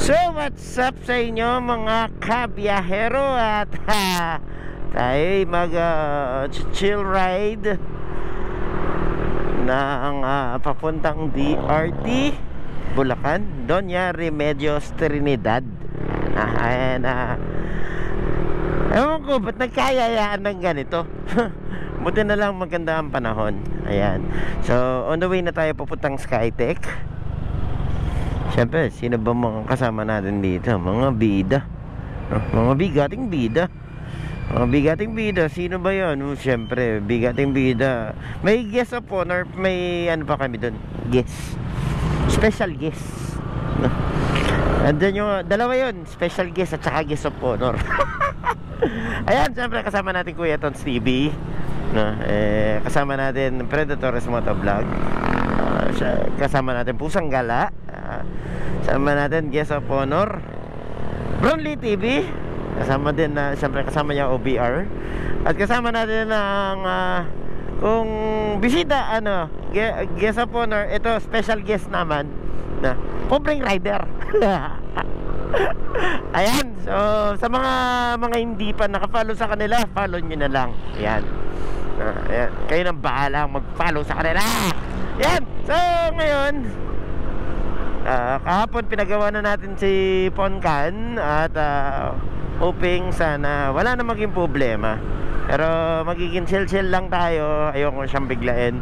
So what's up sa inyo mga kabiyahero, at tayo mag chill ride ng papuntang DRT Bulacan, Doña Remedios Trinidad. Ayan, ewan ko ba't nagkayayaan ng ganito. Buti na lang maganda ang panahon. Ayan, so on the way na tayo papuntang Skytech. Siyempre, sino ba mga kasama natin dito? Mga bida, mga bigating bida. Mga bigating bida, sino ba yun? Siyempre, bigating bida. May guest of honor, may ano pa kami dun? Guest, special guest. Andyan yung, dalawa yun, special guest at saka guest of honor. Ayan, siyempre kasama natin Kuya Tons TV, kasama natin Predators Motovlog, kasama natin Pusang Gala, kasama natin guest of honor Brownlee TV, kasama din na siyempre kasama niya OBR, at kasama natin ang kung bisita guest of honor, ito special guest naman na pobreng rider. Ayan, so sa mga hindi pa nakafollow sa kanila, follow nyo na lang. Ayan, ayan, kayo nang bahala mag-follow sa kanila. Ayan, so ngayon kahapon pinagawa na natin si Poncan, at hoping sana wala na maging problema, pero magiging chill lang tayo. Ayoko siyang biglain,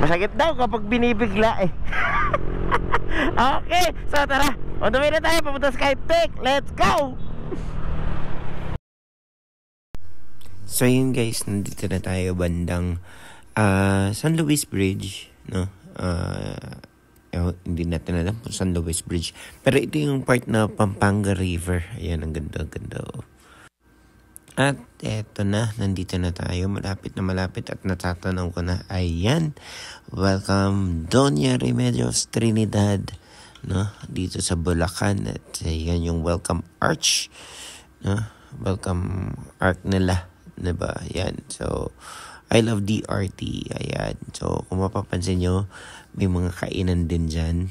masakit daw kapag binibigla eh. Okay, so tara, on the way na tayo papunta sa Skytech. Let's go! So yun guys, nandito na tayo bandang San Luis Bridge, no? Hindi natin alam kung San Luis Bridge, pero ito yung part na Pampanga River. Ayan, ang ganda. At eto na, nandito na tayo, malapit at natatanaw ko na. Ayan, welcome Doña Remedios Trinidad, no? Dito sa Bulacan. At ayan yung welcome arch, no? Welcome arch nila, diba? Ayan, so I love DRT. Ayan, so kung mapapansin nyo, may mga kainan din dyan,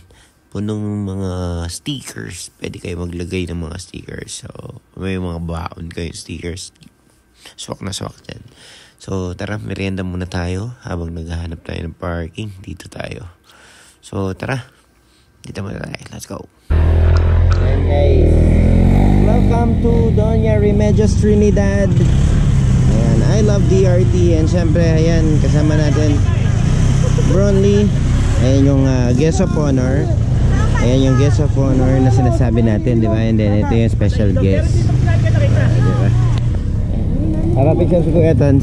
punong mga stickers. Pwede kayo maglagay ng mga stickers. So may mga baon kayo stickers, swak na swak dyan. So tara, merienda muna tayo habang naghahanap tayo ng parking. Dito tayo, so tara, dito muna tayo. Let's go. And guys, welcome to Doña Remedios Trinidad. Ayan, I love DRT. And syempre, ayan, kasama natin Brownlee. Ayan yung guest of honor. Ayan yung guest of honor na sinasabi natin, di ba? And then ito yung special guest, diba? Para picture si Kuya Tons.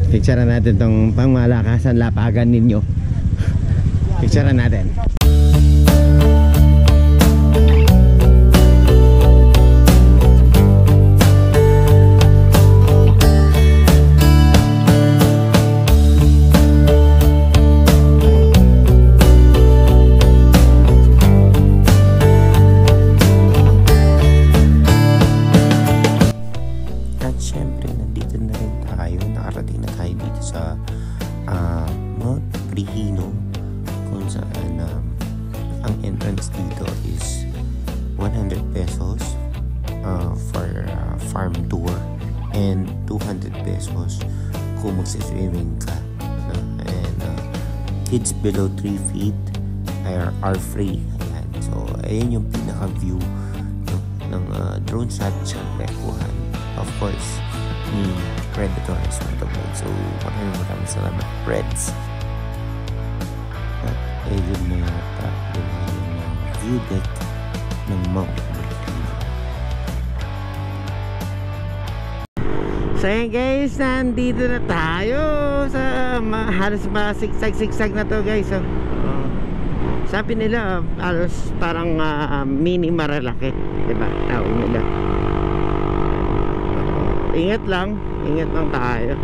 Picture natin tong pangmalakasan lapagan ninyo. Picture natin. Ang entrance dito is 100 pesos for farm tour, and 200 pesos kung magsiswimming ka, and kids below 3 feet are free. Ayan. So ayan yung pinaka view, no, ng drone shot. Siyempre kuhan of course ni Predators Motovlog. So maraming salamat, Preds. At ayun na yata yung view deck ng Mount Maltino. So yun guys, nandito na tayo sa halos masigsag-sigsag na to guys. So, sabi nila halos parang mini Marilaki, diba? Tawag nila. Ingat lang tayo.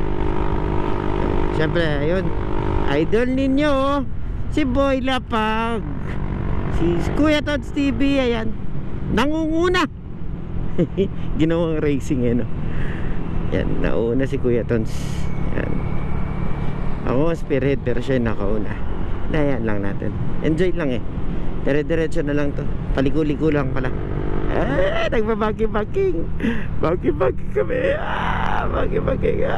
Siyempre ayun, idol ninyo si Boy Lapag, si Kuya Tons TV. Ayan, nangunguna. Ginawang racing no. Yan, nauna si Kuya Tons. Yan, ako spearhead pero siya nakauna. Dayan lang natin, enjoy lang Dire-diretso na lang to. Paliko-liko lang pala. Nagbabagi-baging. Bagi-baging kami. Bagi-baging.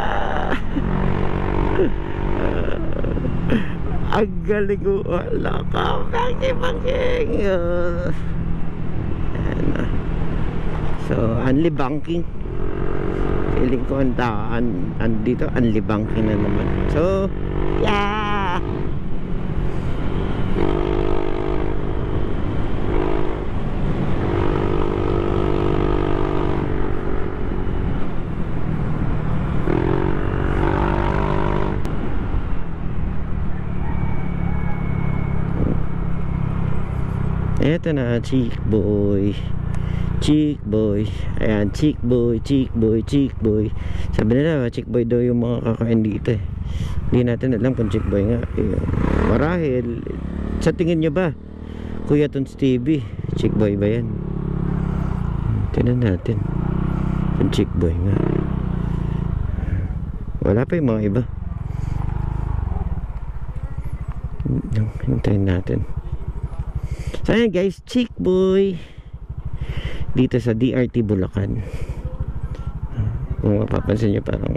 Ang galing ko. Wala ka. Bagi-baging. So, only banking. Feeling ko dito only banking na naman. So, yeah. Eto na, chick boy. Chick boy. Ayan, chick boy, chick boy, chick boy. Sabi nila, chick boy daw yung mga kakain dito eh. Hindi natin alam kung chick boy nga. Marahil, sa tingin nyo ba, Kuya Tons TV, chick boy ba yan? Tingnan natin kung chick boy nga. Wala pa yung mga iba. Hintayin natin. So ayan guys, chick boy dito sa DRT Bulacan. Kung mapapansin nyo, parang